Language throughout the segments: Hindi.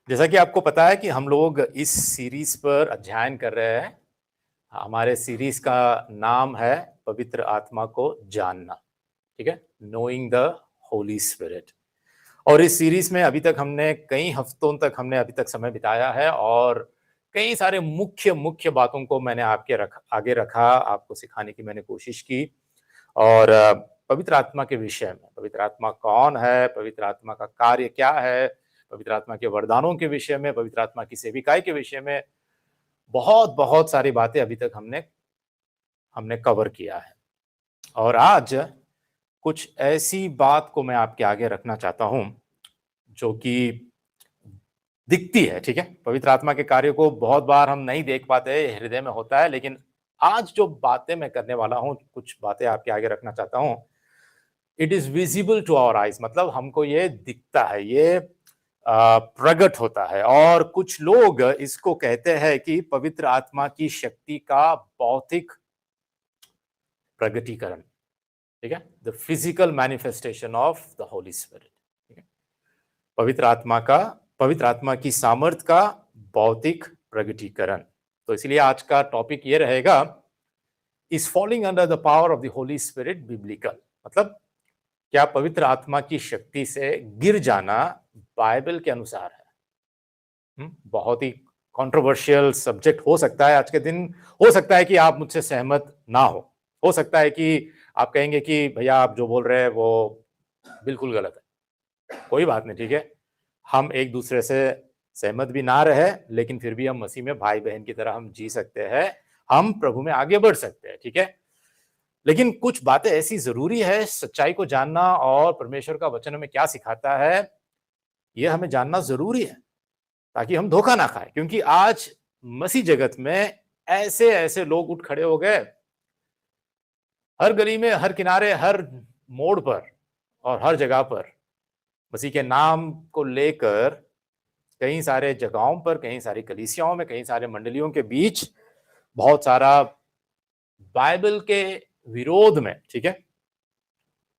जैसा कि आपको पता है कि हम लोग इस सीरीज पर अध्ययन कर रहे हैं। हमारे सीरीज का नाम है पवित्र आत्मा को जानना। ठीक है, नोइंग द होली स्पिरिट। और इस सीरीज में अभी तक हमने कई हफ्तों तक हमने अभी तक समय बिताया है और कई सारे मुख्य मुख्य बातों को मैंने आगे रखा, आपको सिखाने की मैंने कोशिश की। और पवित्र आत्मा के विषय में, पवित्र आत्मा कौन है, पवित्र आत्मा का कार्य क्या है, पवित्र आत्मा के वरदानों के विषय में, पवित्र आत्मा की सेविकाई के विषय में बहुत बहुत सारी बातें अभी तक हमने हमने कवर किया है। और आज कुछ ऐसी बात को मैं आपके आगे रखना चाहता हूं जो कि दिखती है। ठीक है, पवित्र आत्मा के कार्य को बहुत बार हम नहीं देख पाते, हृदय में होता है, लेकिन आज जो बातें मैं करने वाला हूं, कुछ बातें आपके आगे रखना चाहता हूं, it is visible to our eyes, मतलब हमको ये दिखता है, ये प्रकट होता है। और कुछ लोग इसको कहते हैं कि पवित्र आत्मा की शक्ति का भौतिक प्रगटीकरण। ठीक है, the physical manifestation of the Holi spirit. ठीक है, पवित्र आत्मा की सामर्थ का भौतिक प्रगटीकरण। तो इसलिए आज का टॉपिक ये रहेगा, is falling under the power of the Holi spirit biblical, मतलब क्या पवित्र आत्मा की शक्ति से गिर जाना बाइबल के अनुसार है। बहुत ही कंट्रोवर्शियल सब्जेक्ट हो सकता है आज के दिन। हो सकता है कि आप मुझसे सहमत ना हो सकता है कि आप कहेंगे कि भैया आप जो बोल रहे हैं वो बिल्कुल गलत है। कोई बात नहीं, ठीक है, हम एक दूसरे से सहमत भी ना रहे, लेकिन फिर भी हम मसीह में भाई बहन की तरह हम जी सकते हैं, हम प्रभु में आगे बढ़ सकते हैं। ठीक है, लेकिन कुछ बातें ऐसी जरूरी है, सच्चाई को जानना और परमेश्वर का वचन हमें क्या सिखाता है यह हमें जानना जरूरी है, ताकि हम धोखा ना खाएं। क्योंकि आज मसीह जगत में ऐसे ऐसे लोग उठ खड़े हो गए, हर गली में, हर किनारे, हर मोड़ पर और हर जगह पर मसीह के नाम को लेकर कई सारे जगहों पर, कई सारी कलीसियाओं में, कई सारे मंडलियों के बीच बहुत सारा बाइबल के विरोध में, ठीक है,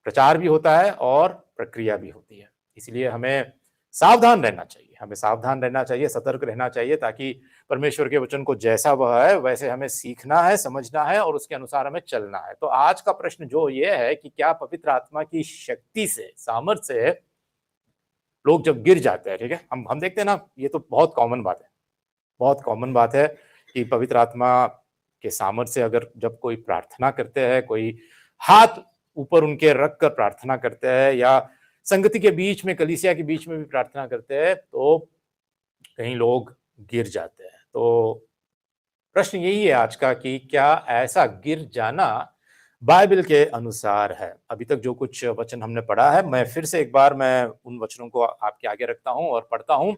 प्रचार भी होता है और प्रक्रिया भी होती है। इसलिए हमें सावधान रहना चाहिए, हमें सावधान रहना चाहिए, सतर्क रहना चाहिए, ताकि परमेश्वर के वचन को जैसा वह है वैसे हमें सीखना है, समझना है और उसके अनुसार हमें चलना है। तो आज का प्रश्न जो ये है कि क्या पवित्र आत्मा की शक्ति से, सामर्थ्य से लोग जब गिर जाते हैं, ठीक है, हम देखते हैं ना, ये तो बहुत कॉमन बात है, बहुत कॉमन बात है कि पवित्र आत्मा के सामर्थ्य से अगर जब कोई प्रार्थना करते हैं, कोई हाथ ऊपर उनके रख कर प्रार्थना करते हैं, या संगति के बीच में, कलीसिया के बीच में भी प्रार्थना करते हैं, तो कई लोग गिर जाते हैं। तो प्रश्न यही है आज का कि क्या ऐसा गिर जाना बाइबल के अनुसार है। अभी तक जो कुछ वचन हमने पढ़ा है, मैं फिर से एक बार मैं उन वचनों को आपके आगे रखता हूं और पढ़ता हूं।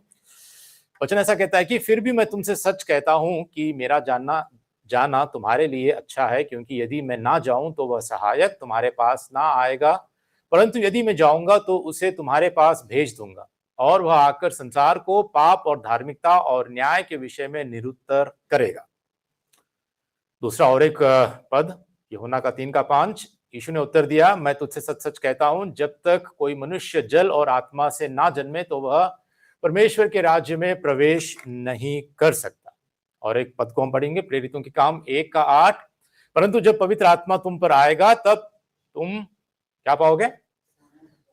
वचन ऐसा कहता है कि फिर भी मैं तुमसे सच कहता हूं कि मेरा जानना जाना तुम्हारे लिए अच्छा है, क्योंकि यदि मैं ना जाऊं तो वह सहायक तुम्हारे पास ना आएगा, परंतु यदि मैं जाऊंगा तो उसे तुम्हारे पास भेज दूंगा, और वह आकर संसार को पाप और धार्मिकता और न्याय के विषय में निरुत्तर करेगा। दूसरा और एक पद, यूहन्ना का 3:5, यीशु ने उत्तर दिया, मैं तुझसे सच सच कहता हूं, जब तक कोई मनुष्य जल और आत्मा से ना जन्मे तो वह परमेश्वर के राज्य में प्रवेश नहीं कर सकता। और एक पद को हम पढ़ेंगे, प्रेरितों के काम 1:8, परंतु जब पवित्र आत्मा तुम पर आएगा तब तुम क्या पाओगे?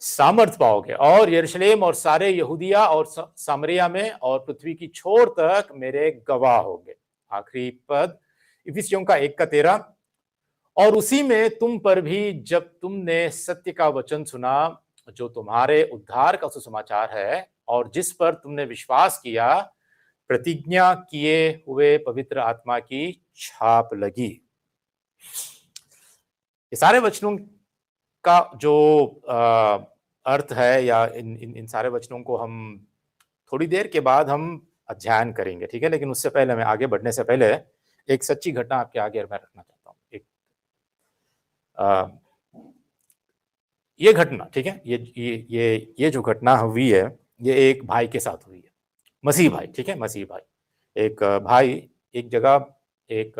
सामर्थ पाओगे, और यरूशलेम और सारे यहूदिया और सामरिया में और पृथ्वी की छोर तक मेरे गवाह होंगे। आखिरी पद, इफिसियों का 1:13, और उसी में तुम पर भी, जब तुमने सत्य का वचन सुना जो तुम्हारे उद्धार का सुसमाचार है, और जिस पर तुमने विश्वास किया, प्रतिज्ञा किए हुए पवित्र आत्मा की छाप लगी। ये सारे वचनों का जो अर्थ है, या इन सारे वचनों को हम थोड़ी देर के बाद हम अध्ययन करेंगे, ठीक है। लेकिन उससे पहले, मैं आगे बढ़ने से पहले एक सच्ची घटना आपके आगे मैं रखना चाहता हूँ। ये घटना, ठीक है, ये जो घटना हुई है, ये एक भाई के साथ हुई है, मसीह भाई, ठीक है, मसीह भाई। एक भाई एक जगह एक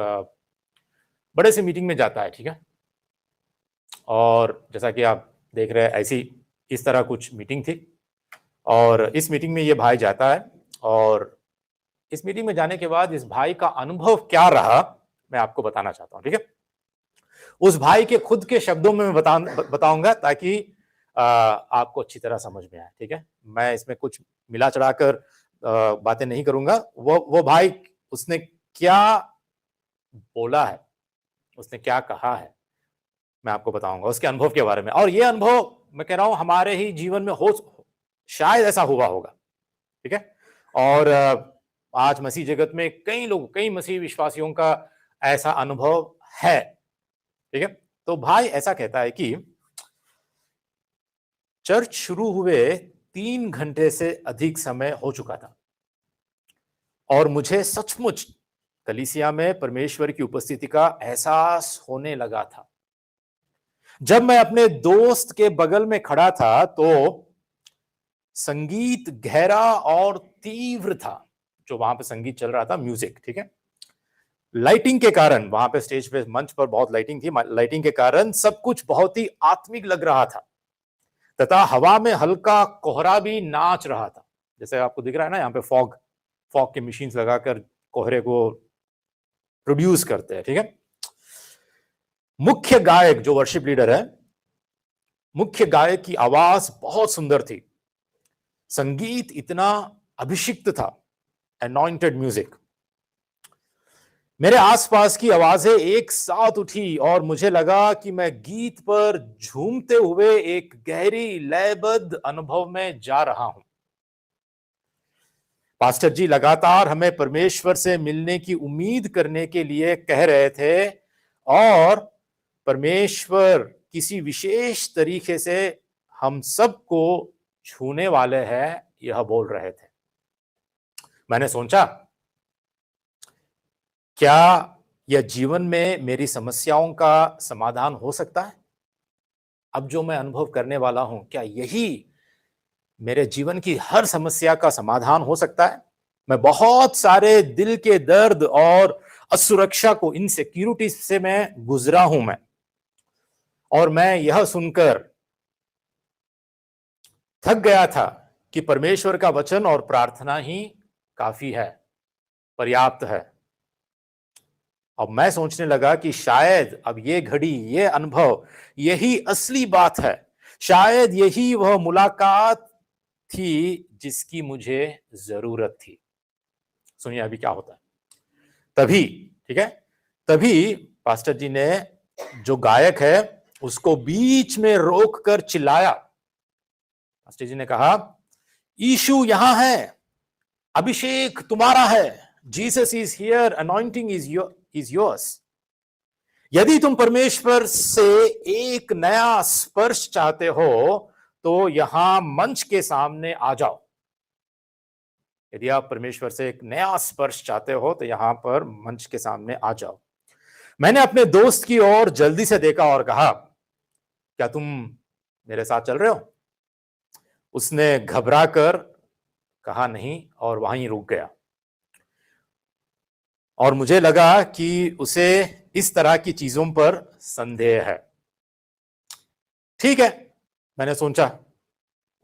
बड़े से मीटिंग में जाता है, ठीक है, और जैसा कि आप देख रहे हैं, ऐसी इस तरह कुछ मीटिंग थी, और इस मीटिंग में ये भाई जाता है, और इस मीटिंग में जाने के बाद इस भाई का अनुभव क्या रहा मैं आपको बताना चाहता हूं, ठीक है। उस भाई के खुद के शब्दों में मैं बताऊंगा ताकि आपको अच्छी तरह समझ में आए, ठीक है। मैं इसमें कुछ मिला चढ़ाकर बातें नहीं करूंगा। वो भाई उसने क्या बोला है, उसने क्या कहा है, मैं आपको बताऊंगा उसके अनुभव के बारे में। और ये अनुभव मैं कह रहा हूं हमारे ही जीवन में हो, शायद ऐसा हुआ होगा, ठीक है। और आज मसीह जगत में कई लोग, कई मसीह विश्वासियों का ऐसा अनुभव है, ठीक है। तो भाई ऐसा कहता है कि चर्च शुरू हुए 3 घंटे से अधिक समय हो चुका था और मुझे सचमुच कलीसिया में परमेश्वर की उपस्थिति का एहसास होने लगा था। जब मैं अपने दोस्त के बगल में खड़ा था तो संगीत गहरा और तीव्र था। जो वहां पे संगीत चल रहा था, म्यूजिक, ठीक है। लाइटिंग के कारण, वहां पे स्टेज पे, मंच पर बहुत लाइटिंग थी, लाइटिंग के कारण सब कुछ बहुत ही आत्मिक लग रहा था तथा हवा में हल्का कोहरा भी नाच रहा था। जैसे आपको दिख रहा है ना, यहाँ पे फॉग के मशीन्स लगाकर कोहरे को प्रोड्यूस करते हैं, ठीक है। मुख्य गायक जो वर्शिप लीडर है, मुख्य गायक की आवाज बहुत सुंदर थी। संगीत इतना अभिषिक्त था, अनॉइंटेड म्यूजिक। मेरे आसपास की आवाजें एक साथ उठी और मुझे लगा कि मैं गीत पर झूमते हुए एक गहरी लयबद्ध अनुभव में जा रहा हूं। पास्टर जी लगातार हमें परमेश्वर से मिलने की उम्मीद करने के लिए कह रहे थे और परमेश्वर किसी विशेष तरीके से हम सबको छूने वाले हैं, यह बोल रहे थे। मैंने सोचा, क्या यह जीवन में मेरी समस्याओं का समाधान हो सकता है? अब जो मैं अनुभव करने वाला हूं, क्या यही मेरे जीवन की हर समस्या का समाधान हो सकता है? मैं बहुत सारे दिल के दर्द और असुरक्षा को, इनसिक्योरिटी से मैं गुजरा हूं मैं, और मैं यह सुनकर थक गया था कि परमेश्वर का वचन और प्रार्थना ही काफी है, पर्याप्त है। अब मैं सोचने लगा कि शायद अब ये घड़ी, ये अनुभव, यही असली बात है। शायद यही वह मुलाकात थी जिसकी मुझे जरूरत थी। सुनिए अभी क्या होता है। तभी, ठीक है, तभी पास्टर जी ने जो गायक है उसको बीच में रोककर चिल्लाया। पास्टर जी ने कहा, यीशु यहां है, अभिषेक तुम्हारा है, Jesus is here, anointing is yours. यदि तुम परमेश्वर से एक नया स्पर्श चाहते हो तो यहां मंच के सामने आ जाओ। यदि आप परमेश्वर से एक नया स्पर्श चाहते हो तो यहां पर मंच के सामने आ जाओ। मैंने अपने दोस्त की ओर जल्दी से देखा और कहा, क्या तुम मेरे साथ चल रहे हो? उसने घबरा कर कहा नहीं और वहीं रुक गया। और मुझे लगा कि उसे इस तरह की चीजों पर संदेह है। ठीक है, मैंने सोचा,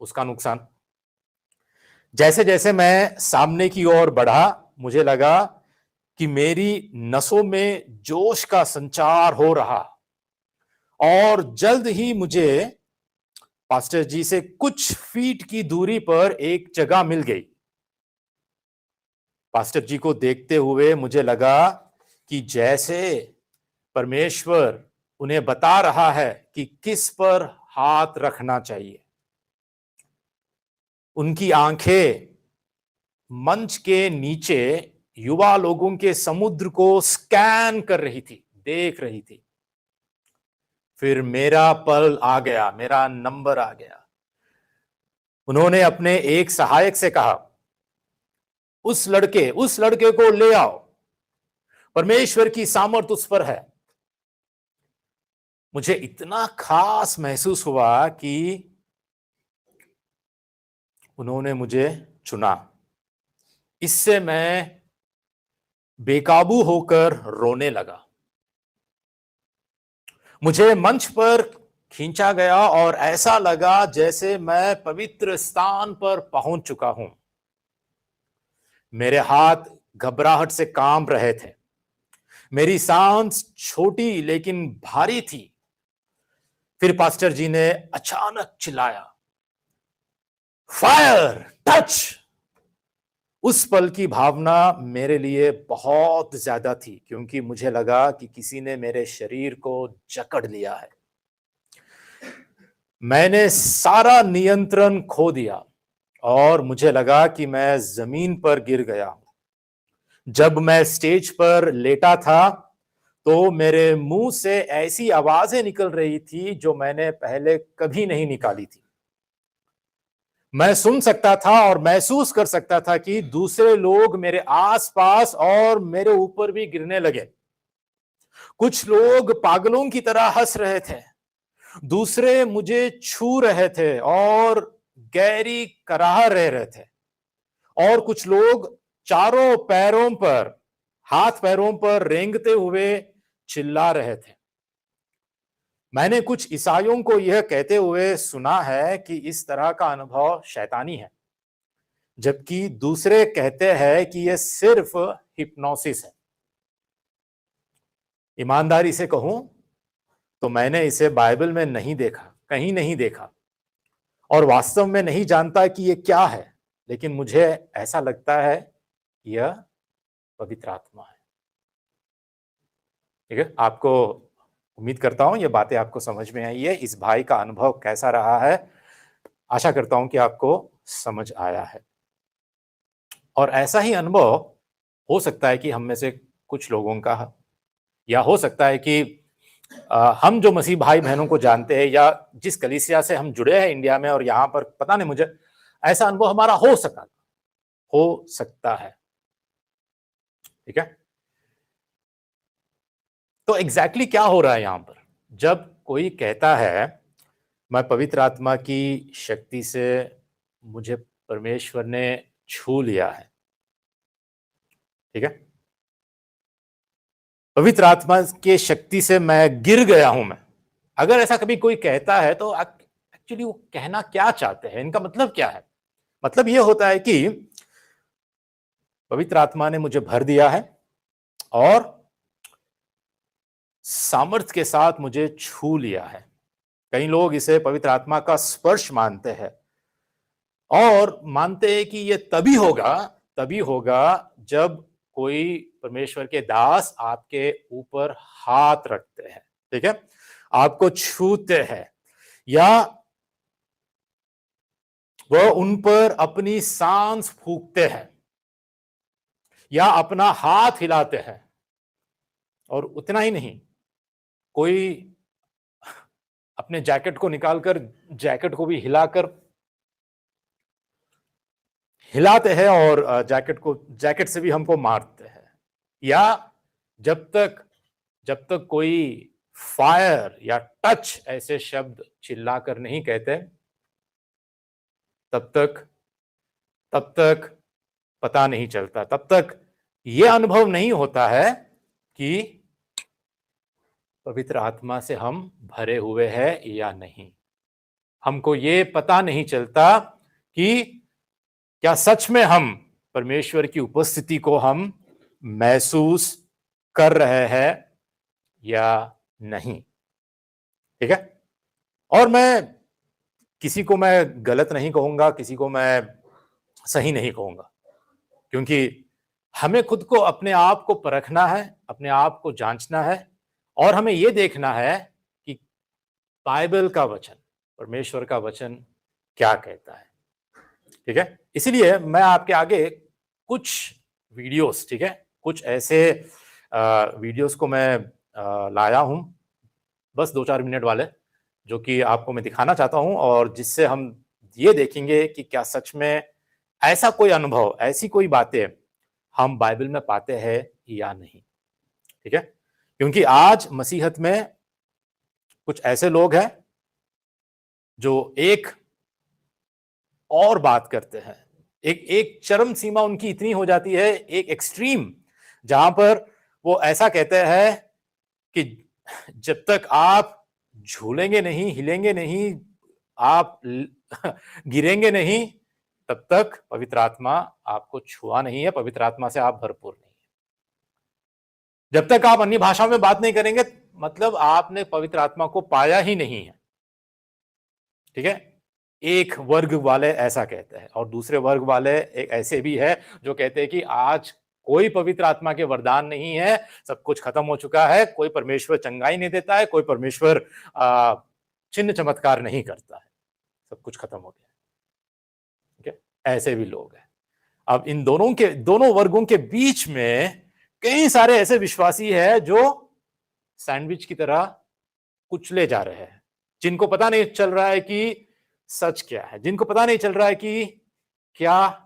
उसका नुकसान। जैसे जैसे मैं सामने की ओर बढ़ा, मुझे लगा कि मेरी नसों में जोश का संचार हो रहा और जल्द ही मुझे पास्टर जी से कुछ फीट की दूरी पर एक जगह मिल गई। पास्टर जी को देखते हुए मुझे लगा कि जैसे परमेश्वर उन्हें बता रहा है कि किस पर हाथ रखना चाहिए। उनकी आंखें मंच के नीचे युवा लोगों के समुद्र को स्कैन कर रही थी, देख रही थी। फिर मेरा पल आ गया, मेरा नंबर आ गया। उन्होंने अपने एक सहायक से कहा, उस लड़के को ले आओ, परमेश्वर की सामर्थ उस पर है। मुझे इतना खास महसूस हुआ कि उन्होंने मुझे चुना। इससे मैं बेकाबू होकर रोने लगा। मुझे मंच पर खींचा गया और ऐसा लगा जैसे मैं पवित्र स्थान पर पहुंच चुका हूं। मेरे हाथ घबराहट से कांप रहे थे, मेरी सांस छोटी लेकिन भारी थी। फिर पास्टर जी ने अचानक चिल्लाया, फायर, टच। उस पल की भावना मेरे लिए बहुत ज्यादा थी, क्योंकि मुझे लगा कि किसी ने मेरे शरीर को जकड़ लिया है। मैंने सारा नियंत्रण खो दिया और मुझे लगा कि मैं जमीन पर गिर गया हूं। जब मैं स्टेज पर लेटा था तो मेरे मुंह से ऐसी आवाजें निकल रही थी जो मैंने पहले कभी नहीं निकाली थी। मैं सुन सकता था और महसूस कर सकता था कि दूसरे लोग मेरे आसपास और मेरे ऊपर भी गिरने लगे। कुछ लोग पागलों की तरह हंस रहे थे, दूसरे मुझे छू रहे थे और गहरी कराह रह रहे थे, और कुछ लोग चारों पैरों पर, हाथ पैरों पर रेंगते हुए चिल्ला रहे थे। मैंने कुछ ईसाइयों को यह कहते हुए सुना है कि इस तरह का अनुभव शैतानी है, जबकि दूसरे कहते हैं कि यह सिर्फ हिप्नोसिस है। ईमानदारी से कहूं तो मैंने इसे बाइबल में नहीं देखा, कहीं नहीं देखा, और वास्तव में नहीं जानता कि यह क्या है, लेकिन मुझे ऐसा लगता है यह पवित्र आत्मा है। ठीक है, आपको उम्मीद करता हूं ये बातें आपको समझ में आई है। इस भाई का अनुभव कैसा रहा है, आशा करता हूं कि आपको समझ आया है। और ऐसा ही अनुभव हो सकता है कि हम में से कुछ लोगों का, या हो सकता है कि हम जो मसीह भाई बहनों को जानते हैं या जिस कलीसिया से हम जुड़े हैं इंडिया में, और यहाँ पर पता नहीं, मुझे ऐसा अनुभव हमारा हो सकता है। ठीक है, तो एग्जैक्टली क्या हो रहा है यहां पर जब कोई कहता है मैं पवित्र आत्मा की शक्ति से, मुझे परमेश्वर ने छू लिया है। ठीक है, पवित्र आत्मा के शक्ति से मैं गिर गया हूं। मैं, अगर ऐसा कभी कोई कहता है तो एक्चुअली वो कहना क्या चाहते हैं, इनका मतलब क्या है? मतलब ये होता है कि पवित्र आत्मा ने मुझे भर दिया है और सामर्थ्य के साथ मुझे छू लिया है। कई लोग इसे पवित्र आत्मा का स्पर्श मानते हैं और मानते हैं कि ये तभी होगा जब कोई परमेश्वर के दास आपके ऊपर हाथ रखते हैं, ठीक है, आपको छूते हैं, या वह उन पर अपनी सांस फूंकते हैं, या अपना हाथ हिलाते हैं। और उतना ही नहीं, कोई अपने जैकेट को निकालकर जैकेट को भी हिलाते हैं और जैकेट से भी हमको मारते हैं। या जब तक कोई फायर या टच ऐसे शब्द चिल्लाकर नहीं कहते, तब तक पता नहीं चलता, तब तक यह अनुभव नहीं होता है कि पवित्र आत्मा से हम भरे हुए हैं या नहीं। हमको ये पता नहीं चलता कि क्या सच में हम परमेश्वर की उपस्थिति को हम महसूस कर रहे हैं या नहीं। ठीक है, और किसी को मैं गलत नहीं कहूंगा, किसी को मैं सही नहीं कहूंगा, क्योंकि हमें खुद को, अपने आप को परखना है, अपने आप को जांचना है, और हमें यह देखना है कि बाइबल का वचन, परमेश्वर का वचन क्या कहता है। ठीक है, इसीलिए मैं आपके आगे कुछ वीडियोस, ठीक है, कुछ ऐसे वीडियोस को मैं लाया हूं, बस 2-4 मिनट वाले, जो कि आपको मैं दिखाना चाहता हूं, और जिससे हम ये देखेंगे कि क्या सच में ऐसा कोई अनुभव, ऐसी कोई बातें हम बाइबल में पाते हैं या नहीं। ठीक है, क्योंकि आज मसीहत में कुछ ऐसे लोग हैं जो एक और बात करते हैं, एक चरम सीमा उनकी इतनी हो जाती है, एक एक्सट्रीम, जहां पर वो ऐसा कहते हैं कि जब तक आप झूलेंगे नहीं, हिलेंगे नहीं, आप गिरेंगे नहीं, तब तक पवित्र आत्मा आपको छुआ नहीं है, पवित्र आत्मा से आप भरपूर नहीं है। जब तक आप अन्य भाषाओं में बात नहीं करेंगे, मतलब आपने पवित्र आत्मा को पाया ही नहीं है। ठीक है, एक वर्ग वाले ऐसा कहते हैं और दूसरे वर्ग वाले एक ऐसे भी है जो कहते हैं कि आज कोई पवित्र आत्मा के वरदान नहीं है, सब कुछ खत्म हो चुका है, कोई परमेश्वर चंगाई नहीं देता है, कोई परमेश्वर चिन्ह चमत्कार नहीं करता है, सब कुछ खत्म हो गया। ठीक है, ऐसे भी लोग हैं। अब इन दोनों वर्गों के बीच में कई सारे ऐसे विश्वासी है जो सैंडविच की तरह कुचले जा रहे हैं, जिनको पता नहीं चल रहा है कि सच क्या है, जिनको पता नहीं चल रहा है कि क्या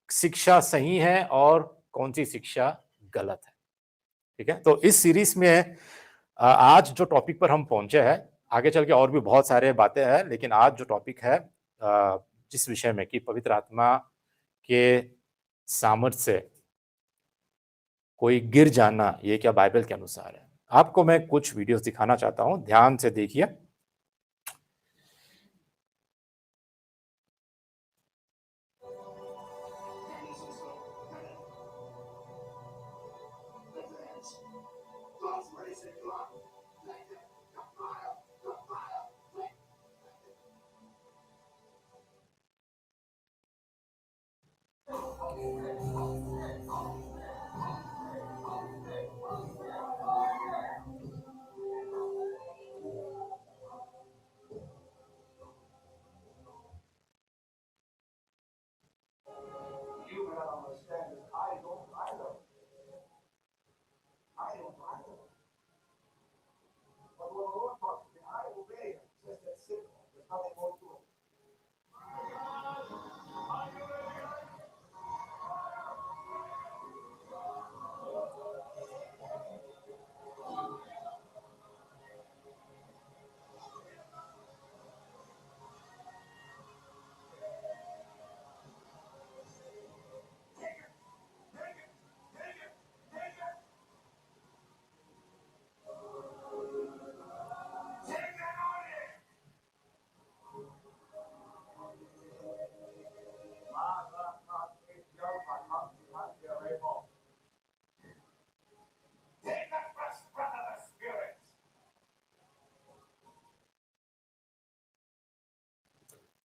शिक्षा सही है और कौन सी शिक्षा गलत है। ठीक है, तो इस सीरीज में आज जो टॉपिक पर हम पहुंचे हैं, आगे चल के और भी बहुत सारे बातें हैं, लेकिन आज जो टॉपिक है जिस विषय में कि पवित्र आत्मा के सामर्थ्य से कोई गिर जाना, ये क्या बाइबल के अनुसार है। आपको मैं कुछ वीडियोस दिखाना चाहता हूं, ध्यान से देखिए।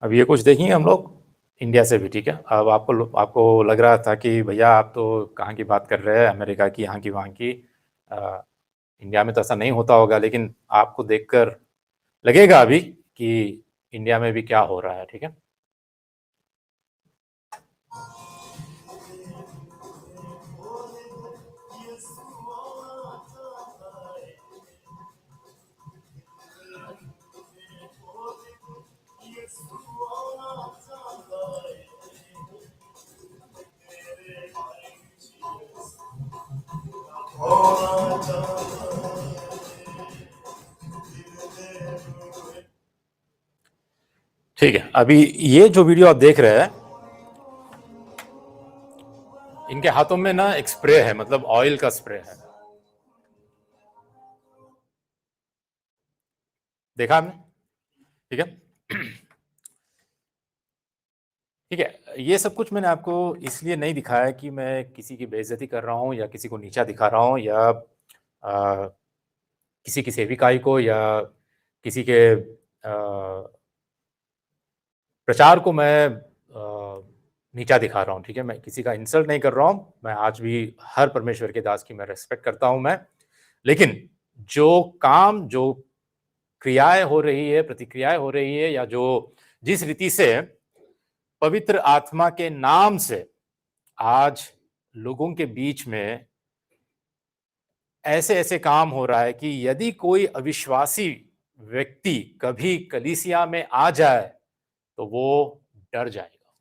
अब ये कुछ देखेंगे हम लोग इंडिया से भी। ठीक है, अब आपको लग रहा था कि भैया आप तो कहाँ की बात कर रहे हैं, अमेरिका की, यहाँ की, वहाँ की, इंडिया में तो ऐसा नहीं होता होगा, लेकिन आपको देखकर लगेगा अभी कि इंडिया में भी क्या हो रहा है। ठीक है, ठीक है, अभी ये जो वीडियो आप देख रहे हैं, इनके हाथों में ना एक स्प्रे है, मतलब ऑयल का स्प्रे है। देखा आपने? ठीक है, ठीक है, ये सब कुछ मैंने आपको इसलिए नहीं दिखाया कि मैं किसी की बेइज्जती कर रहा हूँ या किसी को नीचा दिखा रहा हूँ या किसी की सेविकाई को या किसी के प्रचार को मैं नीचा दिखा रहा हूँ। ठीक है, मैं किसी का इंसल्ट नहीं कर रहा हूँ, मैं आज भी हर परमेश्वर के दास की मैं रेस्पेक्ट करता हूँ मैं, लेकिन जो काम, जो क्रियाएं हो रही है, प्रतिक्रियाएं हो रही है, या जो जिस रीति से पवित्र आत्मा के नाम से आज लोगों के बीच में ऐसे ऐसे काम हो रहा है कि यदि कोई अविश्वासी व्यक्ति कभी कलीसिया में आ जाए तो वो डर जाएगा,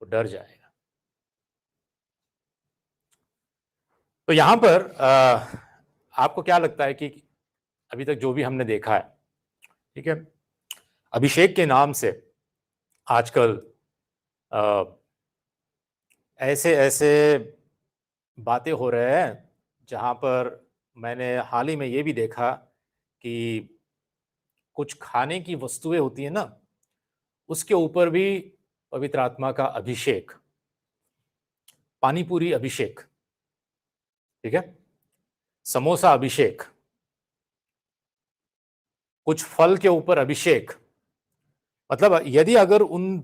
वो डर जाएगा। तो यहां पर आपको क्या लगता है कि अभी तक जो भी हमने देखा है, ठीक है, अभिषेक के नाम से आजकल ऐसे ऐसे बातें हो रहे हैं जहां पर मैंने हाल ही में ये भी देखा कि कुछ खाने की वस्तुएं होती है ना, उसके ऊपर भी पवित्र आत्मा का अभिषेक, पानीपुरी अभिषेक, ठीक है, समोसा अभिषेक, कुछ फल के ऊपर अभिषेक, मतलब यदि अगर उन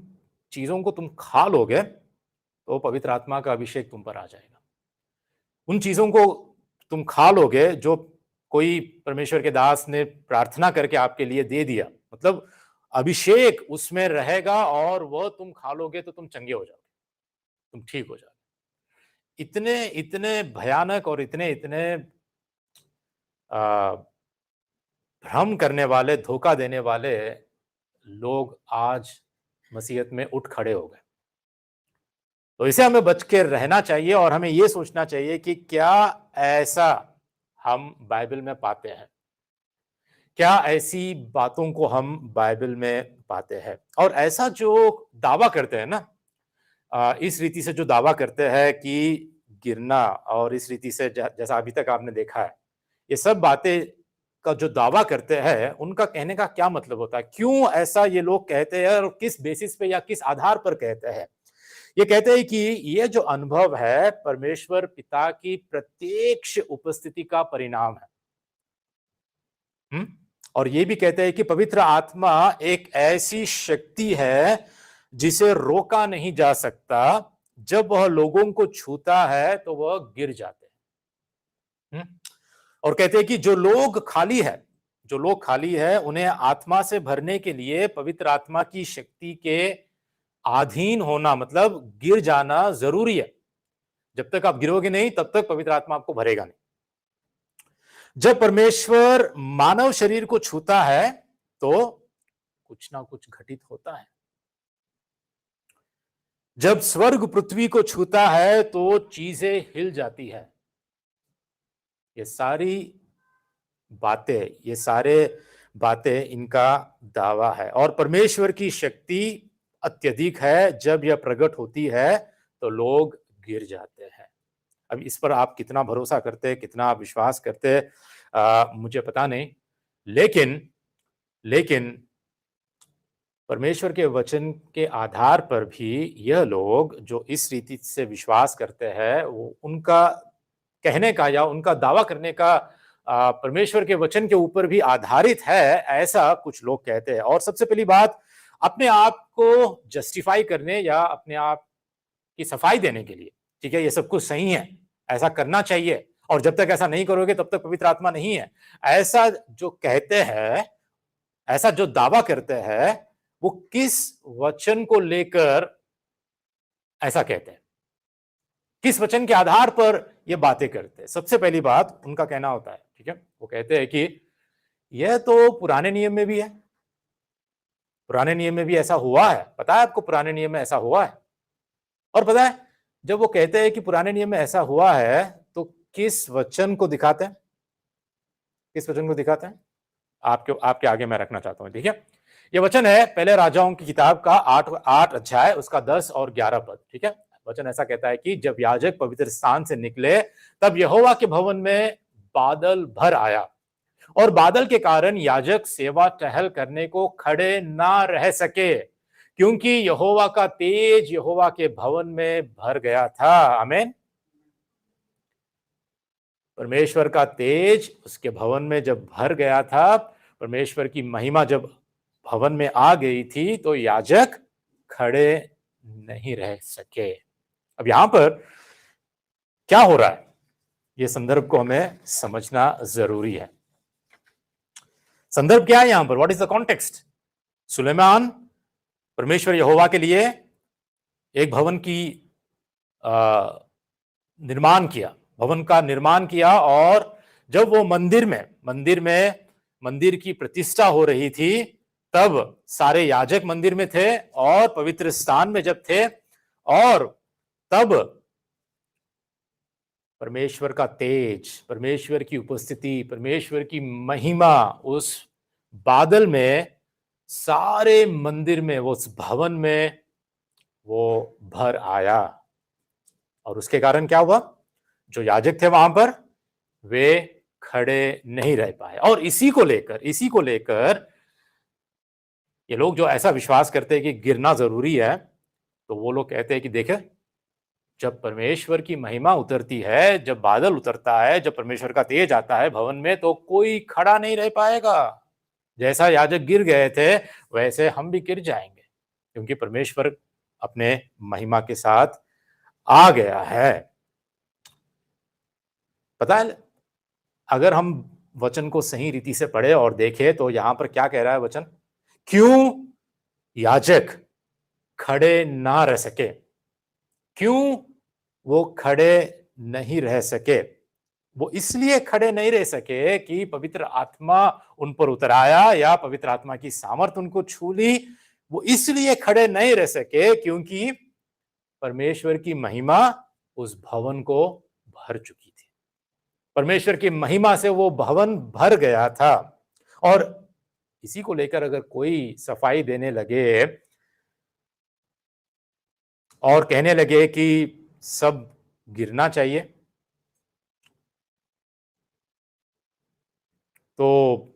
चीजों को तुम खा लोगे तो पवित्र आत्मा का अभिषेक तुम पर आ जाएगा। उन चीजों को तुम खा लोगे जो कोई परमेश्वर के दास ने प्रार्थना करके आपके लिए दे दिया, मतलब अभिषेक उसमें रहेगा और वह तुम खा लोगे तो तुम चंगे हो जाओगे, तुम ठीक हो जाओगे। इतने इतने भयानक और इतने इतने भ्रम करने वाले, धोखा देने वाले लोग आज मसीहत में उठ खड़े हो गए। तो इसे हमें बच के रहना चाहिए और हमें यह सोचना चाहिए कि क्या ऐसा हम बाइबल में पाते हैं, क्या ऐसी बातों को हम बाइबल में पाते हैं। और ऐसा जो दावा करते हैं ना, इस रीति से जो दावा करते हैं कि गिरना, और इस रीति से जैसा अभी तक आपने देखा है, ये सब बातें का जो दावा करते हैं, उनका कहने का क्या मतलब होता है, क्यों ऐसा ये लोग कहते हैं और किस बेसिस पे या किस आधार पर कहते हैं। ये कहते हैं कि ये जो अनुभव है परमेश्वर पिता की प्रत्यक्ष उपस्थिति का परिणाम है। और ये भी कहते हैं कि पवित्र आत्मा एक ऐसी शक्ति है जिसे रोका नहीं जा सकता, जब वह लोगों को छूता है तो वह गिर जाते हैं। और कहते हैं कि जो लोग खाली है उन्हें आत्मा से भरने के लिए पवित्र आत्मा की शक्ति के अधीन होना, मतलब गिर जाना जरूरी है। जब तक आप गिरोगे नहीं तब तक पवित्र आत्मा आपको भरेगा नहीं। जब परमेश्वर मानव शरीर को छूता है तो कुछ ना कुछ घटित होता है। जब स्वर्ग पृथ्वी को छूता है तो चीजें हिल जाती है। ये सारे बातें इनका दावा है। और परमेश्वर की शक्ति अत्यधिक है, जब यह प्रकट होती है तो लोग गिर जाते हैं। अब इस पर आप कितना भरोसा करते हैं, कितना आप विश्वास करते हैं, मुझे पता नहीं, लेकिन परमेश्वर के वचन के आधार पर भी यह लोग जो इस रीति से विश्वास करते हैं, वो उनका कहने का या उनका दावा करने का परमेश्वर के वचन के ऊपर भी आधारित है, ऐसा कुछ लोग कहते हैं। और सबसे पहली बात, अपने आप को जस्टिफाई करने या अपने आप की सफाई देने के लिए, ठीक है, ये सब कुछ सही है, ऐसा करना चाहिए, और जब तक ऐसा नहीं करोगे तब तक पवित्र आत्मा नहीं है, ऐसा जो कहते हैं, ऐसा जो दावा करते हैं, वो किस वचन को लेकर ऐसा कहते हैं, किस वचन के आधार पर ये बातें करते हैं। सबसे पहली बात उनका कहना होता है, ठीक है, वो कहते हैं कि यह तो पुराने नियम में भी है, पुराने नियम में भी ऐसा हुआ है। पता है आपको पुराने नियम में ऐसा हुआ है? और पता है जब वो कहते हैं कि पुराने नियम में ऐसा हुआ है तो किस वचन को दिखाते हैं, किस वचन को दिखाते हैं, आपके आगे मैं रखना चाहता हूं, ठीक है। ये वचन है पहले राजाओं की किताब का 8 अध्याय, उसका 10 और 11 पद, ठीक है। वचन ऐसा कहता है कि जब याजक पवित्र स्थान से निकले तब यहोवा के भवन में बादल भर आया, और बादल के कारण याजक सेवा टहल करने को खड़े ना रह सके, क्योंकि यहोवा का तेज यहोवा के भवन में भर गया था। आमीन। परमेश्वर का तेज उसके भवन में जब भर गया था, परमेश्वर की महिमा जब भवन में आ गई थी, तो याजक खड़े नहीं रह सके। अब यहां पर क्या हो रहा है, यह संदर्भ को हमें समझना जरूरी है। संदर्भ क्या है यहां पर? What is the context? सुलेमान परमेश्वर यहोवा के लिए एक भवन की निर्माण किया, भवन का निर्माण किया, और जब वो मंदिर की प्रतिष्ठा हो रही थी, तब सारे याजक मंदिर में थे और पवित्र स्थान में जब थे, और तब परमेश्वर का तेज, परमेश्वर की उपस्थिति, परमेश्वर की महिमा उस बादल में सारे मंदिर में, वो उस भवन में वो भर आया। और उसके कारण क्या हुआ? जो याजक थे वहां पर, वे खड़े नहीं रह पाए। और इसी को लेकर ये लोग जो ऐसा विश्वास करते हैं कि गिरना जरूरी है, तो वो लोग कहते हैं कि देखे, जब परमेश्वर की महिमा उतरती है, जब बादल उतरता है, जब परमेश्वर का तेज आता है भवन में, तो कोई खड़ा नहीं रह पाएगा। जैसा याजक गिर गए थे वैसे हम भी गिर जाएंगे, क्योंकि परमेश्वर अपने महिमा के साथ आ गया है। पता है, अगर हम वचन को सही रीति से पढ़े और देखें तो यहां पर क्या कह रहा है वचन? क्यों याजक खड़े ना रह सके? क्यों वो खड़े नहीं रह सके? वो इसलिए खड़े नहीं रह सके कि पवित्र आत्मा उन पर उतर आया या पवित्र आत्मा की सामर्थ उनको छू ली। वो इसलिए खड़े नहीं रह सके क्योंकि परमेश्वर की महिमा उस भवन को भर चुकी थी। परमेश्वर की महिमा से वो भवन भर गया था। और इसी को लेकर अगर कोई सफाई देने लगे और कहने लगे कि सब गिरना चाहिए, तो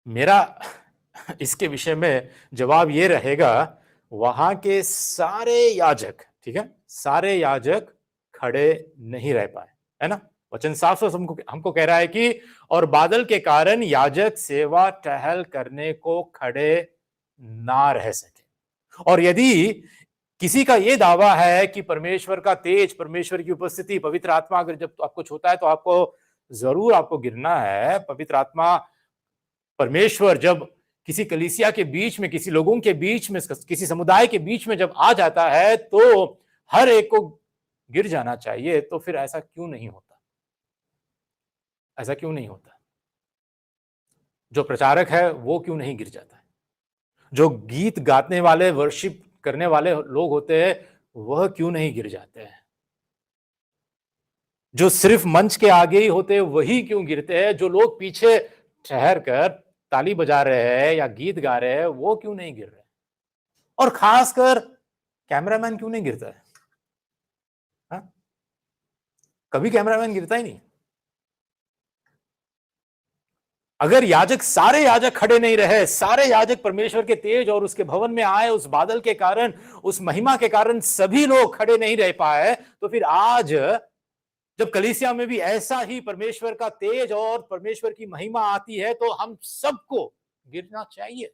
मेरा इसके विषय में जवाब ये रहेगा, वहां के सारे याजक, ठीक है, सारे याजक खड़े नहीं रह पाए, है ना। वचन साफ साफ हमको हमको कह रहा है कि और बादल के कारण याजक सेवा टहल करने को खड़े ना रह सके। और यदि किसी का यह दावा है कि परमेश्वर का तेज, परमेश्वर की उपस्थिति, पवित्र आत्मा अगर जब आपको छूता है तो आपको जरूर आपको गिरना है। पवित्र आत्मा, परमेश्वर जब किसी कलीसिया के बीच में, किसी लोगों के बीच में, किसी समुदाय के बीच में जब आ जाता है तो हर एक को गिर जाना चाहिए। तो फिर ऐसा क्यों नहीं होता? ऐसा क्यों नहीं होता? जो प्रचारक है वो क्यों नहीं गिर जाता है? जो गीत गाने वाले, वर्शिप करने वाले लोग होते हैं वह क्यों नहीं गिर जाते हैं? जो सिर्फ मंच के आगे ही होते हैं वही क्यों गिरते हैं? जो लोग पीछे ठहर कर ताली बजा रहे हैं या गीत गा रहे हैं वो क्यों नहीं गिर रहे? और खासकर कैमरामैन क्यों नहीं गिरता है? हा? कभी कैमरामैन गिरता ही नहीं। अगर याजक, सारे याजक खड़े नहीं रहे, सारे याजक परमेश्वर के तेज और उसके भवन में आए, उस बादल के कारण, उस महिमा के कारण सभी लोग खड़े नहीं रह पाए, तो फिर आज जब कलीसिया में भी ऐसा ही परमेश्वर का तेज और परमेश्वर की महिमा आती है तो हम सबको गिरना चाहिए।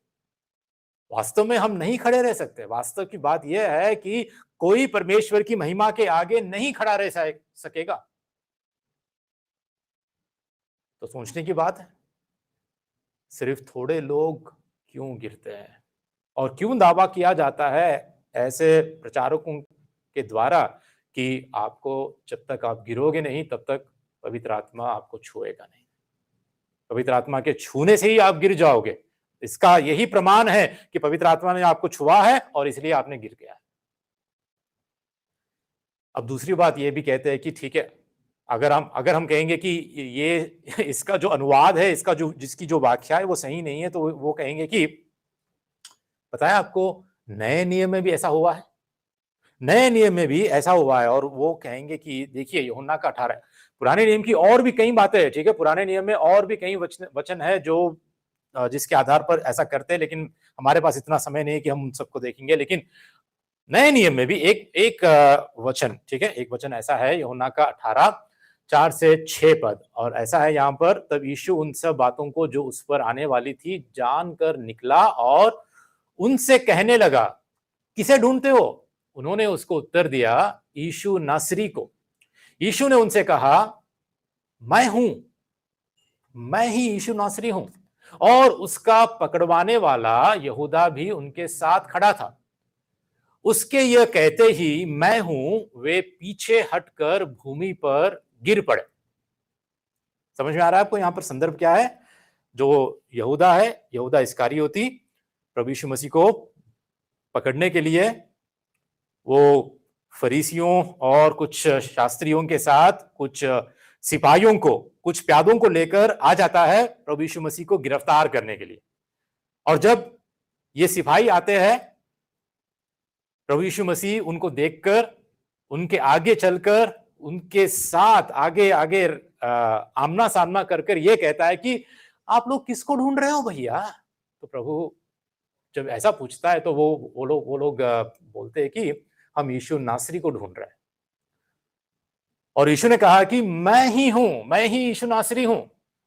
वास्तव में हम नहीं खड़े रह सकते। वास्तव की बात यह है कि कोई परमेश्वर की महिमा के आगे नहीं खड़ा रह सकेगा। तो सोचने की बात है, सिर्फ थोड़े लोग क्यों गिरते हैं? और क्यों दावा किया जाता है ऐसे प्रचारकों के द्वारा कि आपको, जब तक आप गिरोगे नहीं तब तक पवित्र आत्मा आपको छुएगा नहीं, पवित्र आत्मा के छूने से ही आप गिर जाओगे। इसका यही प्रमाण है कि पवित्र आत्मा ने आपको छुआ है और इसलिए आपने गिर गया। अब दूसरी बात ये भी कहते हैं कि ठीक है, अगर हम कहेंगे कि ये इसका जो अनुवाद है, इसका जो जिसकी जो व्याख्या है वो सही नहीं है, तो वो कहेंगे कि पता है आपको, नए नियम में भी ऐसा हुआ है, नए नियम में भी ऐसा हुआ है। और वो कहेंगे कि देखिए यूहन्ना का 18, पुराने नियम की और भी कई बातें हैं, ठीक है, पुराने नियम में और भी कई वचन है जो जिसके आधार पर ऐसा करते हैं, लेकिन हमारे पास इतना समय नहीं है कि हम उन सबको देखेंगे। लेकिन नए नियम में भी एक एक वचन, ठीक है, एक वचन ऐसा है यूहन्ना का 18:4-6 पद, और ऐसा है यहाँ पर, तब यीशु उन सब बातों को जो उस पर आने वाली थी जानकर निकला और उनसे कहने लगा, किसे ढूंढते हो? उन्होंने उसको उत्तर दिया, यीशु नासरी को। यीशु ने उनसे कहा, मैं हूं, मैं ही यीशु नासरी हूं। और उसका पकड़वाने वाला यहूदा भी उनके साथ खड़ा था। उसके यह कहते ही मैं हूं, वे पीछे हटकर भूमि पर गिर पड़े। समझ में आ रहा है आपको यहां पर संदर्भ क्या है? जो यहूदा है, यहूदा इस्करियोती, प्रभु यीशु मसीह को पकड़ने के लिए वो फरीसियों और कुछ शास्त्रियों के साथ कुछ सिपाहियों को, कुछ प्यादों को लेकर आ जाता है प्रभु यीशु मसीह को गिरफ्तार करने के लिए। और जब ये सिपाही आते हैं, प्रभु यीशु मसीह उनको देखकर, उनके आगे चलकर, उनके साथ आगे आगे आमना सामना कर कर ये कहता है कि आप लोग किसको ढूंढ रहे हो भैया? तो प्रभु जब ऐसा पूछता है तो वो लोग बोलते हैं कि हम यीशु नासरी को ढूंढ रहे हैं। और यीशु ने कहा कि मैं ही हूं, मैं ही यीशु नासरी हूं।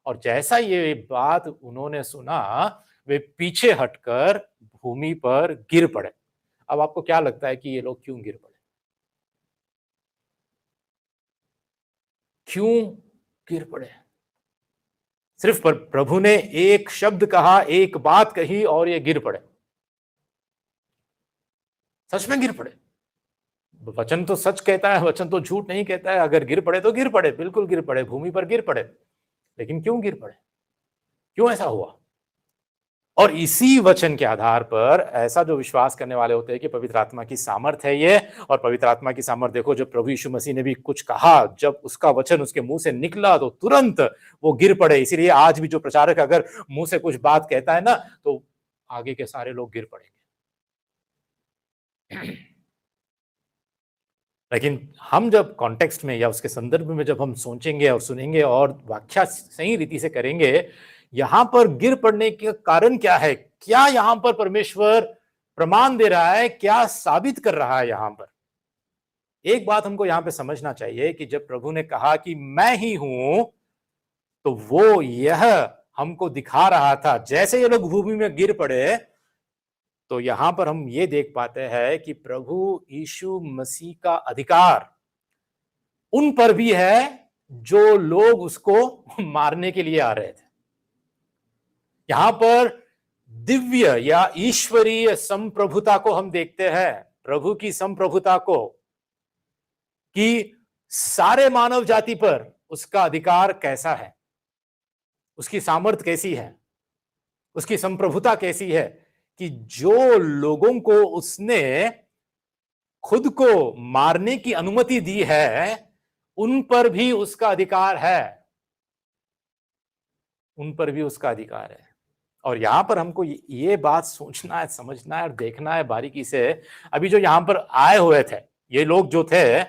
और जैसा ये बात उन्होंने सुना, वे पीछे हटकर भूमि पर गिर पड़े। अब आपको क्या लगता है कि ये लोग क्यों गिर पड़े? क्यों गिर पड़े? सिर्फ प्रभु ने एक शब्द कहा, एक बात कही और ये गिर पड़े। सच में गिर पड़े। वचन तो सच कहता है, वचन तो झूठ नहीं कहता है। अगर गिर पड़े तो गिर पड़े, बिल्कुल गिर पड़े, भूमि पर गिर पड़े। लेकिन क्यों गिर पड़े? क्यों ऐसा हुआ? और इसी वचन के आधार पर ऐसा जो विश्वास करने वाले होते हैं कि पवित्र आत्मा की सामर्थ है ये, और पवित्र आत्मा की सामर्थ देखो, जब प्रभु यीशु मसीह ने भी कुछ कहा, जब उसका वचन उसके मुंह से निकला तो तुरंत वो गिर पड़े। इसीलिए आज भी जो प्रचारक अगर मुंह से कुछ बात कहता है ना, तो आगे के सारे लोग गिर पड़ेंगे। लेकिन हम जब कॉन्टेक्स्ट में या उसके संदर्भ में जब हम सोचेंगे और सुनेंगे और व्याख्या सही रीति से करेंगे, यहां पर गिर पड़ने का कारण क्या है? क्या यहां पर परमेश्वर प्रमाण दे रहा है? क्या साबित कर रहा है? यहां पर एक बात हमको यहां पे समझना चाहिए कि जब प्रभु ने कहा कि मैं ही हूं, तो वो यह हमको दिखा रहा था। जैसे ये लोग भूमि में गिर पड़े, तो यहां पर हम ये देख पाते हैं कि प्रभु यीशु मसीह का अधिकार उन पर भी है जो लोग उसको मारने के लिए आ रहे थे। यहां पर दिव्य या ईश्वरीय संप्रभुता को हम देखते हैं, प्रभु की संप्रभुता को, कि सारे मानव जाति पर उसका अधिकार कैसा है, उसकी सामर्थ कैसी है, उसकी संप्रभुता कैसी है, कि जो लोगों को उसने खुद को मारने की अनुमति दी है, उन पर भी उसका अधिकार है। उन पर भी उसका अधिकार है। और यहां पर हमको ये बात सोचना है, समझना है और देखना है बारीकी से। अभी जो यहां पर आए हुए थे, ये लोग जो थे,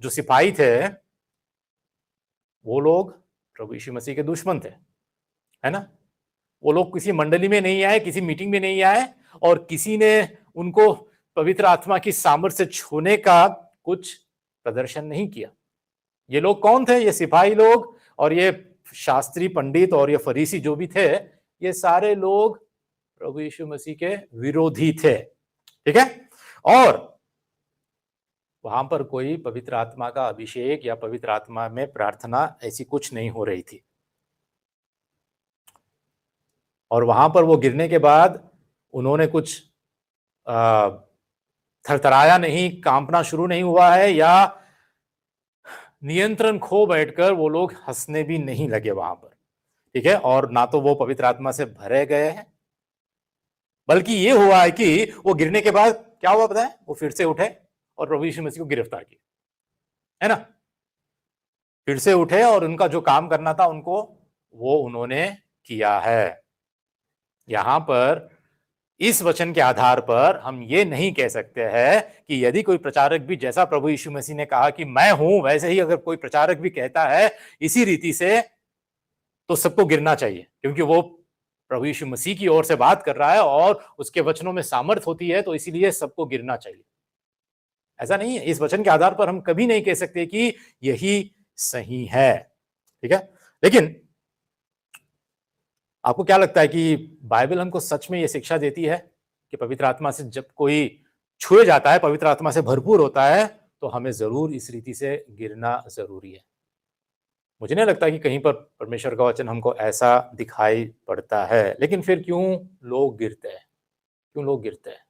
जो सिपाही थे, वो लोग प्रभु यीशु मसीह के दुश्मन थे, है ना? वो लोग किसी मंडली में नहीं आए, किसी मीटिंग में नहीं आए, और किसी ने उनको पवित्र आत्मा की सामर्थ्य से छूने का कुछ प्रदर्शन नहीं किया। ये लोग कौन थे? ये सिपाही लोग और ये शास्त्री पंडित और ये फरीसी जो भी थे, ये सारे लोग प्रभु यीशु मसीह के विरोधी थे। ठीक है? और वहां पर कोई पवित्र आत्मा का अभिषेक या पवित्र आत्मा में प्रार्थना ऐसी कुछ नहीं हो रही थी। और वहां पर वो गिरने के बाद उन्होंने कुछ थरथराया नहीं, कांपना शुरू नहीं हुआ है, या नियंत्रण खो बैठकर वो लोग हंसने भी नहीं लगे वहां पर। ठीक है? और ना तो वो पवित्र आत्मा से भरे गए हैं, बल्कि ये हुआ है कि वो गिरने के बाद क्या हुआ पता है? वो फिर से उठे और प्रभु यीशु मसीह को गिरफ्तार किया, है ना? फिर से उठे और उनका जो काम करना था उनको, वो उन्होंने किया है। यहां पर इस वचन के आधार पर हम ये नहीं कह सकते हैं कि यदि कोई प्रचारक भी, जैसा प्रभु यीशु मसीह ने कहा कि मैं हूं, वैसे ही अगर कोई प्रचारक भी कहता है इसी रीति से, तो सबको गिरना चाहिए, क्योंकि वो प्रभु यीशु मसीह की ओर से बात कर रहा है और उसके वचनों में सामर्थ होती है, तो इसीलिए सबको गिरना चाहिए। ऐसा नहीं है। इस वचन के आधार पर हम कभी नहीं कह सकते कि यही सही है। ठीक है? लेकिन आपको क्या लगता है कि बाइबल हमको सच में यह शिक्षा देती है कि पवित्र आत्मा से जब कोई छुए जाता है, पवित्र आत्मा से भरपूर होता है, तो हमें जरूर इस रीति से गिरना जरूरी है? मुझे नहीं लगता कि कहीं पर परमेश्वर का वचन हमको ऐसा दिखाई पड़ता है। लेकिन फिर क्यों लोग गिरते हैं? क्यों लोग गिरते हैं?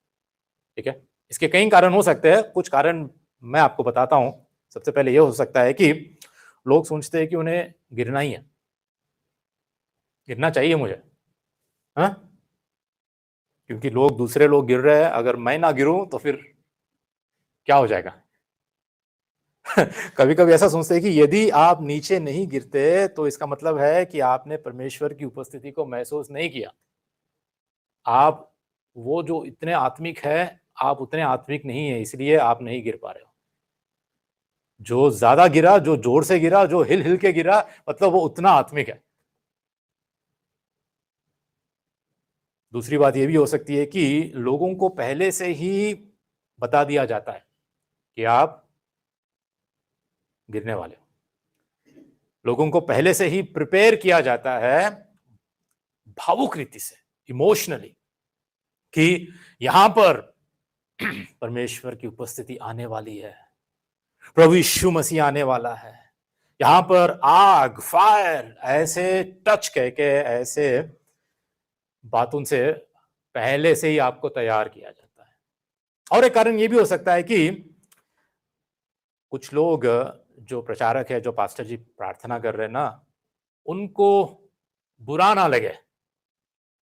ठीक है? इसके कई कारण हो सकते हैं। कुछ कारण मैं आपको बताता हूं। सबसे पहले यह हो सकता है कि लोग सोचते हैं कि उन्हें गिरना ही है, गिरना चाहिए मुझे, हाँ? क्योंकि दूसरे लोग गिर रहे हैं, अगर मैं ना गिरूं तो फिर क्या हो जाएगा? कभी कभी ऐसा सोचते हैं कि यदि आप नीचे नहीं गिरते तो इसका मतलब है कि आपने परमेश्वर की उपस्थिति को महसूस नहीं किया। आप वो जो इतने आत्मिक है, आप उतने आत्मिक नहीं है, इसलिए आप नहीं गिर पा रहे हो। जो ज्यादा गिरा, जो जोर से गिरा, जो हिल हिल के गिरा, मतलब वो उतना आत्मिक है। दूसरी बात ये भी हो सकती है कि लोगों को पहले से ही बता दिया जाता है कि आप गिरने वाले हो। लोगों को पहले से ही प्रिपेयर किया जाता है भावुक रीति से, इमोशनली, कि यहां पर परमेश्वर की उपस्थिति आने वाली है, प्रभु यीशु मसीह आने वाला है, यहां पर आग, फायर, ऐसे टच कह के ऐसे बातों से पहले से ही आपको तैयार किया जाता है। और एक कारण ये भी हो सकता है कि कुछ लोग जो प्रचारक है, जो पास्टर जी प्रार्थना कर रहे हैं ना, उनको बुरा ना लगे।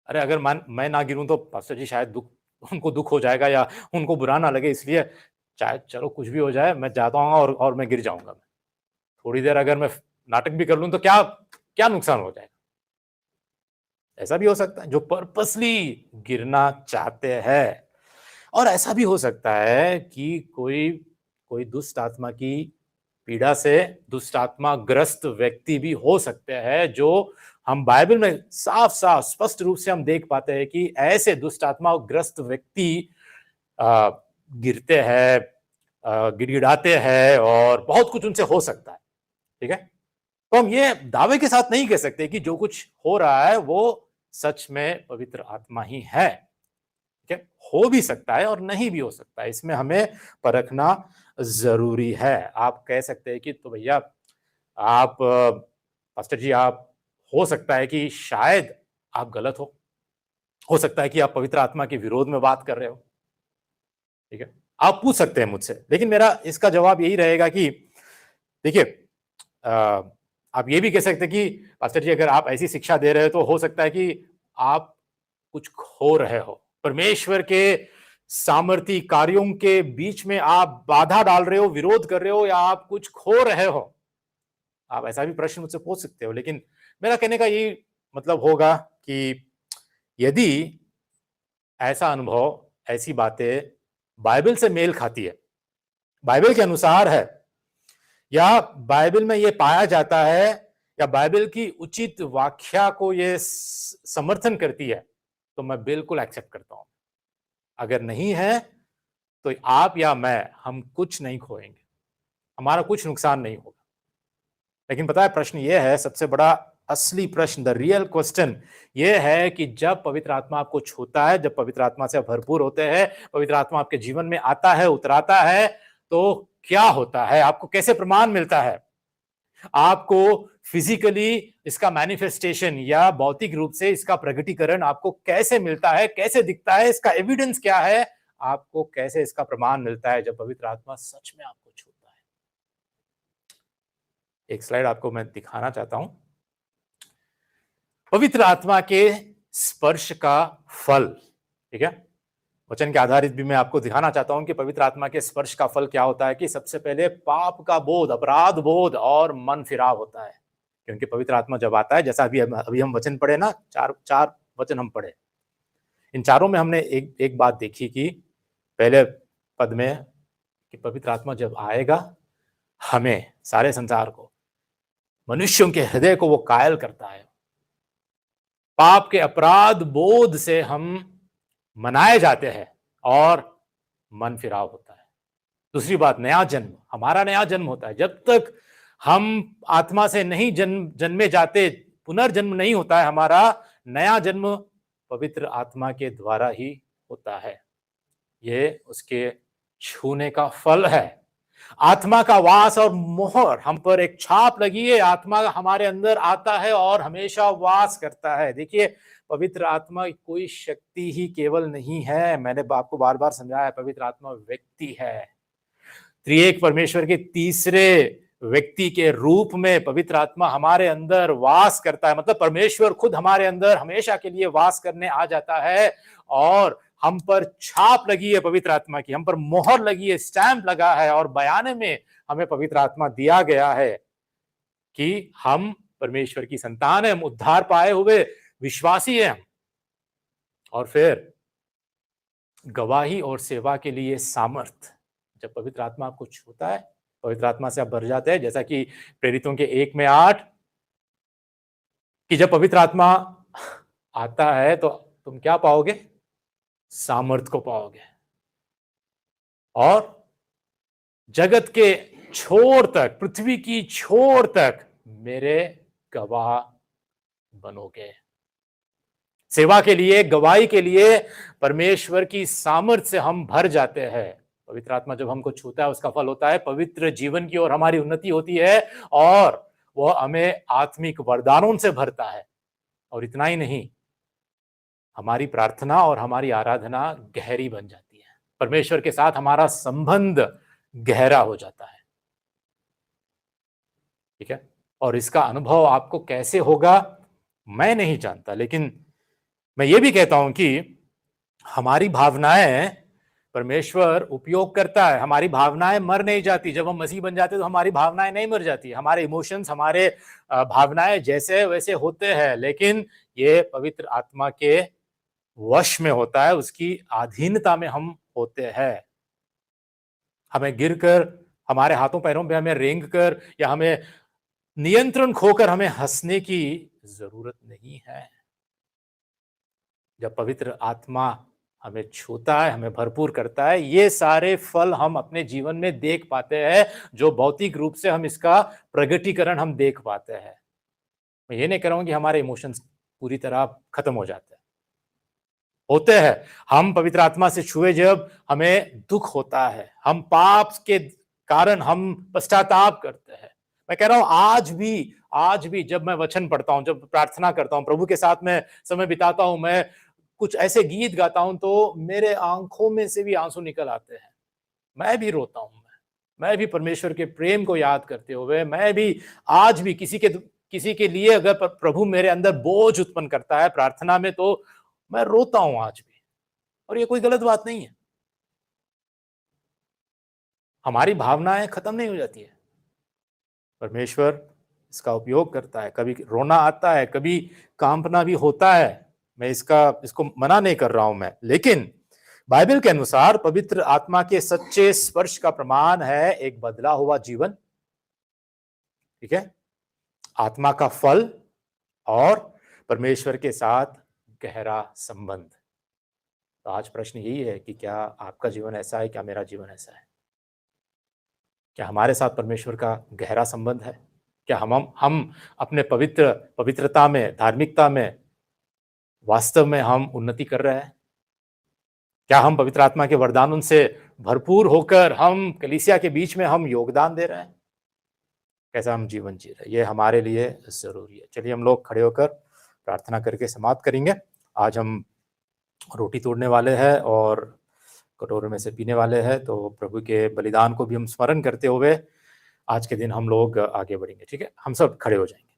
अरे अगर मैं ना गिरूं तो पास्टर जी शायद उनको दुख हो जाएगा, या उनको बुरा ना लगे, इसलिए चाहे चलो कुछ भी हो जाए, मैं जाता हूँ और मैं गिर जाऊंगा। मैं थोड़ी देर अगर मैं नाटक भी कर लूं तो क्या क्या नुकसान हो जाएगा। ऐसा भी हो सकता है जो पर्पसली गिरना चाहते हैं। और ऐसा भी हो सकता है कि कोई कोई दुष्ट आत्मा की पीड़ा से दुष्ट आत्मा ग्रस्त व्यक्ति भी हो सकते हैं, जो हम बाइबल में साफ साफ स्पष्ट रूप से हम देख पाते हैं कि ऐसे दुष्ट आत्मा ग्रस्त व्यक्ति गिरते हैं, गिड़गिड़ाते हैं, और बहुत कुछ उनसे हो सकता है। ठीक है, तो हम ये दावे के साथ नहीं कह सकते कि जो कुछ हो रहा है वो सच में पवित्र आत्मा ही है। ठीक है, हो भी सकता है और नहीं भी हो सकता है, इसमें हमें परखना जरूरी है। आप कह सकते हैं कि तो भैया आप पास्टर जी, आप हो सकता है कि शायद आप गलत हो सकता है कि आप पवित्र आत्मा के विरोध में बात कर रहे हो। ठीक है, आप पूछ सकते हैं मुझसे, लेकिन मेरा इसका जवाब यही रहेगा कि देखिए, आप ये भी कह सकते हैं कि पास्टर जी अगर आप ऐसी शिक्षा दे रहे हो तो हो सकता है कि आप कुछ खो रहे हो, परमेश्वर के सामर्थी कार्यों के बीच में आप बाधा डाल रहे हो, विरोध कर रहे हो, या आप कुछ खो रहे हो। आप ऐसा भी प्रश्न मुझसे पूछ सकते हो, लेकिन मेरा कहने का यही मतलब होगा कि यदि ऐसा अनुभव, ऐसी बातें बाइबल से मेल खाती है, बाइबल के अनुसार है, या बाइबल में यह पाया जाता है, या बाइबल की उचित व्याख्या को यह समर्थन करती है, तो मैं बिल्कुल एक्सेप्ट करता हूं। अगर नहीं है तो आप या मैं, हम कुछ नहीं खोएंगे, हमारा कुछ नुकसान नहीं होगा। लेकिन पता है प्रश्न यह है, सबसे बड़ा असली प्रश्न, द रियल क्वेश्चन यह है कि जब पवित्र आत्मा आपको छूता है, जब पवित्र आत्मा से भरपूर होते हैं, पवित्र आत्मा आपके जीवन में आता है, उतराता है, तो क्या होता है, आपको कैसे प्रमाण मिलता है, आपको फिजिकली इसका मैनिफेस्टेशन या भौतिक रूप से इसका प्रकटीकरण आपको कैसे मिलता है, कैसे दिखता है, इसका एविडेंस क्या है, आपको कैसे इसका प्रमाण मिलता है जब पवित्र आत्मा सच में आपको छूता है। एक स्लाइड आपको मैं दिखाना चाहता हूं, पवित्र आत्मा के स्पर्श का फल। ठीक है, वचन के आधारित भी मैं आपको दिखाना चाहता हूं कि पवित्र आत्मा के स्पर्श का फल क्या होता है। कि सबसे पहले पाप का बोध, अपराध बोध और मन फिराव होता है। क्योंकि पवित्र आत्मा जब आता है, जैसा अभी हम वचन पढ़े ना, चार वचन हम पढ़े, इन चारों में हमने एक बात देखी कि पहले पद में कि पवित्र आत्मा जब आएगा, हमें, सारे संसार को, मनुष्यों के हृदय को वो कायल करता है। पाप के अपराध बोध से हम मनाए जाते हैं और मन फिराव होता है। दूसरी बात, नया जन्म, हमारा नया जन्म होता है। जब तक हम आत्मा से नहीं जन्मे जाते, पुनर्जन्म नहीं होता है, हमारा नया जन्म पवित्र आत्मा के द्वारा ही होता है। ये उसके छूने का फल है। आत्मा का वास और मोहर, हम पर एक छाप लगी है, आत्मा हमारे अंदर आता है और हमेशा वास करता है। देखिए, पवित्र आत्मा कोई शक्ति ही केवल नहीं है, मैंने आपको बार बार समझाया, पवित्र आत्मा व्यक्ति है। त्रिएक परमेश्वर के तीसरे व्यक्ति के रूप में पवित्र आत्मा हमारे अंदर वास करता है। मतलब परमेश्वर खुद हमारे अंदर हमेशा के लिए वास करने आ जाता है, और हम पर छाप लगी है पवित्र आत्मा की, हम पर मोहर लगी है, स्टैंप लगा है, और बयाने में हमें पवित्र आत्मा दिया गया है कि हम परमेश्वर की संतान है, हम उद्धार पाए हुए विश्वासी हैं। और फिर गवाही और सेवा के लिए सामर्थ, जब पवित्र आत्मा आपको छूता है, पवित्र आत्मा से आप भर जाते हैं, जैसा कि प्रेरितों के 1:8 कि जब पवित्र आत्मा आता है तो तुम क्या पाओगे? सामर्थ को पाओगे। और जगत के छोर तक, पृथ्वी की छोर तक मेरे गवाह बनोगे। सेवा के लिए, गवाही के लिए परमेश्वर की सामर्थ्य से हम भर जाते हैं। पवित्र आत्मा जब हमको छूता है, उसका फल होता है पवित्र जीवन की ओर हमारी उन्नति होती है, और वह हमें आत्मिक वरदानों से भरता है। और इतना ही नहीं, हमारी प्रार्थना और हमारी आराधना गहरी बन जाती है। परमेश्वर के साथ हमारा संबंध गहरा हो जाता है। ठीक है। और इसका अनुभव आपको कैसे होगा मैं नहीं जानता, लेकिन मैं ये भी कहता हूं कि हमारी भावनाएं परमेश्वर उपयोग करता है। हमारी भावनाएं मर नहीं जाती। जब हम मसीह बन जाते तो हमारी भावनाएं नहीं मर जाती। हमारे इमोशंस, हमारे भावनाएं जैसे वैसे होते हैं, लेकिन ये पवित्र आत्मा के वश में होता है, उसकी अधीनता में हम होते हैं। हमें गिरकर, हमारे हाथों पैरों पे हमें रेंग कर, या हमें नियंत्रण खोकर हमें हंसने की जरूरत नहीं है। जब पवित्र आत्मा हमें छूता है, हमें भरपूर करता है, ये सारे फल हम अपने जीवन में देख पाते हैं, जो भौतिक रूप से हम इसका प्रगटीकरण हम देख पाते हैं। मैं ये नहीं कह रहा हूं कि हमारे इमोशंस पूरी तरह खत्म हो जाते हैं, होते हैं। हम पवित्र आत्मा से छुए जब हमें दुख होता है, हम पाप के कारण हम पश्चाताप करते हैं। मैं कह रहा हूं आज भी जब मैं वचन पढ़ता हूं, जब प्रार्थना करता हूं, प्रभु के साथ में समय बिताता हूं, मैं कुछ ऐसे गीत गाता हूं, तो मेरे आंखों में से भी आंसू निकल आते हैं। मैं भी रोता हूं। मैं भी परमेश्वर के प्रेम को याद करते हुए, मैं भी आज भी किसी के लिए अगर प्रभु मेरे अंदर बोझ उत्पन्न करता है प्रार्थना में, तो मैं रोता हूं आज भी। और ये कोई गलत बात नहीं है। हमारी भावनाएं खत्म नहीं हो जाती है। परमेश्वर इसका उपयोग करता है। कभी रोना आता है, कभी कांपना भी होता है। मैं इसको मना नहीं कर रहा हूं मैं, लेकिन बाइबल के अनुसार पवित्र आत्मा के सच्चे स्पर्श का प्रमाण है एक बदला हुआ जीवन। ठीक है। आत्मा का फल और परमेश्वर के साथ गहरा संबंध। तो आज प्रश्न यही है कि क्या आपका जीवन ऐसा है? क्या मेरा जीवन ऐसा है? क्या हमारे साथ परमेश्वर का गहरा संबंध है? क्या हम अपने पवित्रता में, धार्मिकता में वास्तव में हम उन्नति कर रहे हैं? क्या हम पवित्र आत्मा के वरदानों से भरपूर होकर हम कलीसिया के बीच में हम योगदान दे रहे हैं? कैसा हम जीवन जी रहे हैं? ये हमारे लिए जरूरी है। चलिए हम लोग खड़े होकर प्रार्थना करके समाप्त करेंगे। आज हम रोटी तोड़ने वाले हैं और कटोरे में से पीने वाले हैं, तो प्रभु के बलिदान को भी हम स्मरण करते हुए आज के दिन हम लोग आगे बढ़ेंगे। ठीक है, हम सब खड़े हो जाएंगे।